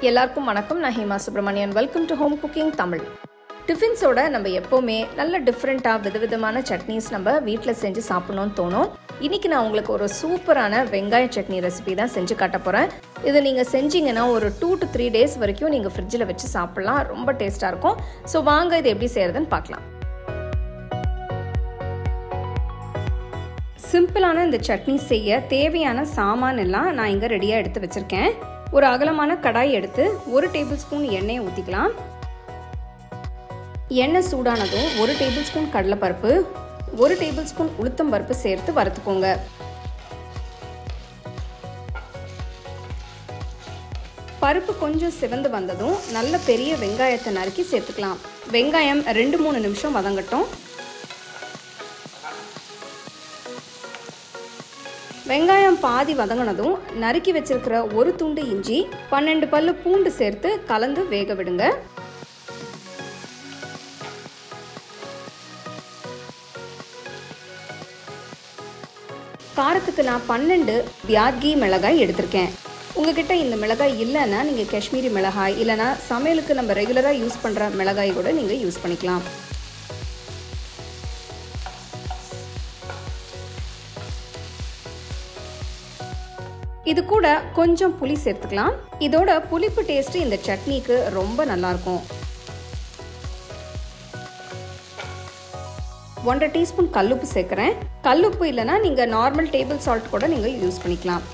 எல்லாருக்கும் வணக்கம். நான் Hema Subramanian. Welcome to home cooking Tamil. டிஃபின்ஸோட நம்ம எப்போவுமே நல்ல டிஃப்ரெண்ட்டாக விதவிதமான சட்னிஸ் நம்ம வீட்டில் செஞ்சு சாப்பிடணும்னு தோணும். இன்றைக்கி நான் உங்களுக்கு ஒரு சூப்பரான வெங்காய சட்னி ரெசிபி தான் செஞ்சு காட்ட போகிறேன். இது நீங்கள் செஞ்சிங்கன்னா ஒரு 2 to 3 days வரைக்கும் நீங்கள் ஃப்ரிட்ஜில் வச்சு சாப்பிட்லாம். ரொம்ப டேஸ்ட்டாக இருக்கும். ஸோ வாங்க இது எப்படி செய்கிறதுன்னு பார்க்கலாம். சிம்பிளான இந்த சட்னி செய்ய தேவையான சாமான் எல்லாம் நான் இங்கே ரெடியாக எடுத்து வச்சுருக்கேன். ஒரு அகலமான கடாய் எடுத்து 1 டேபிள் ஸ்பூன் எண்ணெயை ஊற்றிக்கலாம். எண்ணெய் சூடானதும் 1 டேபிள் ஸ்பூன் கடலைப்பருப்பு, 1 டேபிள் ஸ்பூன் உளுத்தம் பருப்பு சேர்த்து வறுத்துக்கோங்க. பருப்பு கொஞ்சம் சிவந்து வந்ததும் நல்ல பெரிய வெங்காயத்தை நறுக்கி சேர்த்துக்கலாம். வெங்காயம் 2-3 நிமிஷம் வதங்கட்டும். வெங்காயம் பாதி வதங்கினதும் நறுக்கி வச்சிருக்கிற ஒரு துண்டு இஞ்சி, 12 பல்லு பூண்டு சேர்த்து கலந்து வேக விடுங்க. காரத்துக்கு நான் 12 வியாத்கி மிளகாய் எடுத்திருக்கேன். உங்ககிட்ட இந்த மிளகாய் இல்லைன்னா நீங்கள் காஷ்மீரி மிளகாய் இல்லைன்னா சமையலுக்கு நம்ம ரெகுலராக யூஸ் பண்ணுற மிளகாய் கூட நீங்கள் யூஸ் பண்ணிக்கலாம். இது கூட கொஞ்சம் புளி சேர்த்துக்கலாம். இதோட புளிப்பு டேஸ்ட் இந்த சட்னிக்கு ரொம்ப நல்லா இருக்கும். 1/2 டீஸ்பூன் கல்லுப்பு சேர்க்குறேன். கல்லுப்பு இல்லைன்னா நீங்கள் நார்மல் டேபிள் சால்ட் கூட நீங்கள் யூஸ் பண்ணிக்கலாம்.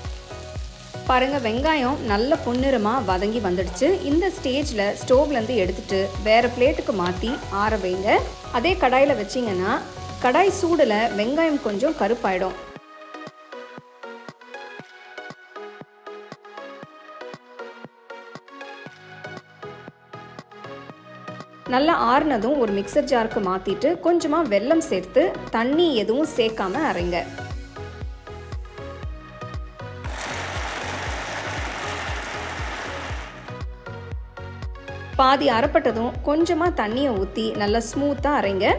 பாருங்க, வெங்காயம் நல்ல பொன்னிறமாக வதங்கி வந்துடுச்சு. இந்த ஸ்டேஜில் ஸ்டோவ்லேருந்து எடுத்துட்டு வேற பிளேட்டுக்கு மாற்றி ஆற வைங்க. அதே கடாயில் வச்சிங்கன்னா கடாய் சூடில் வெங்காயம் கொஞ்சம் கருப்பாயிடும். நல்லா ஆறுனதும் ஒரு மிக்சர் ஜாருக்கு மாற்றிட்டு கொஞ்சமாக வெல்லம் சேர்த்து தண்ணி எதுவும் சேர்க்காம அரைங்க. பாதி அரைப்பட்டதும் கொஞ்சமாக தண்ணியை ஊற்றி நல்லா ஸ்மூத்தாக அரைங்க.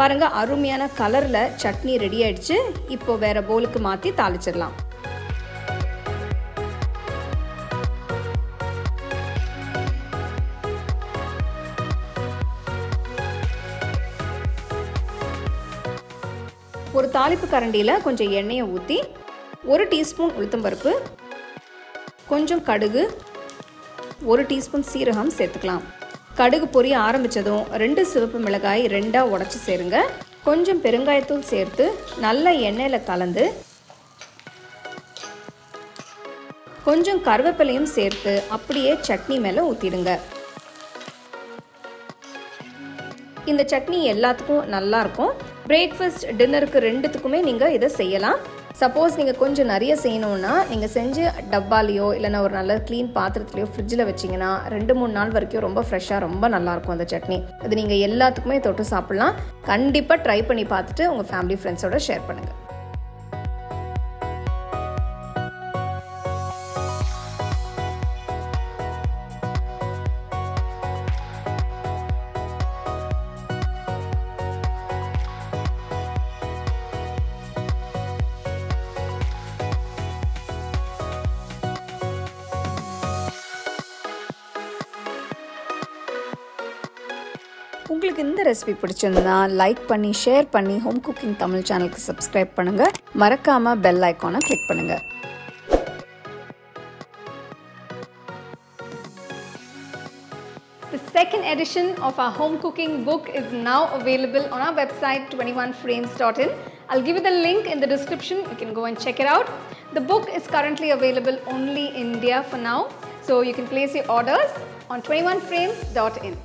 பாருங்க, அருமையான கலரில் சட்னி ரெடி ஆயிடுச்சு. இப்போ வேற பவுலுக்கு மாற்றி தாளிச்சிடலாம். ஒரு தாளிப்பு கரண்டியில் கொஞ்சம் எண்ணெயை ஊற்றி 1 டீஸ்பூன் உளுத்தம்பருப்பு, கொஞ்சம் கடுகு, 1 டீஸ்பூன் சீரகம் சேர்த்துக்கலாம். கடுகு பொரிய ஆரம்பித்ததும் 2 சிவப்பு மிளகாய் 2ஆ உடச்சி சேருங்க. கொஞ்சம் பெருங்காயத்தூள் சேர்த்து நல்ல எண்ணெயில் கலந்து கொஞ்சம் கருவேப்பிலையும் சேர்த்து அப்படியே சட்னி மேலே ஊற்றிடுங்க. இந்த சட்னி எல்லாத்துக்கும் நல்லா இருக்கும். பிரேக்ஃபாஸ்ட், டின்னருக்கு 2த்துக்குமே நீங்கள் இதை செய்யலாம். சப்போஸ் நீங்கள் கொஞ்சம் நிறைய செய்யணுன்னா நீங்கள் செஞ்சு டப்பாலையோ இல்லைன்னா ஒரு நல்ல க்ளீன் பாத்திரத்துலையோ ஃப்ரிட்ஜில் வச்சிங்கன்னா 2-3 நாள் வரைக்கும் ரொம்ப ஃப்ரெஷ்ஷாக ரொம்ப நல்லாயிருக்கும் அந்த சட்னி. இது நீங்கள் எல்லாத்துக்குமே தொட்டு சாப்பிட்லாம். கண்டிப்பாக ட்ரை பண்ணி பார்த்துட்டு உங்கள் ஃபேமிலி ஃப்ரெண்ட்ஸோட ஷேர் பண்ணுங்கள். உங்களுக்கு இந்த ரெசிபி பிடிச்சிருந்தா லைக் பண்ணி ஷேர் பண்ணி ஹோம் குக்கிங் தமிழ் சேனலுக்கு சப்ஸ்கிரைப் பண்ணுங்க. மறக்காம பெல் ஐகானை கிளிக் பண்ணுங்க. The second edition of our home cooking book is now available on our website 21frames.in. I'll give you the link in the description. You can go and check it out. The book is currently available only in India for now, so you can place your orders on 21frames.in.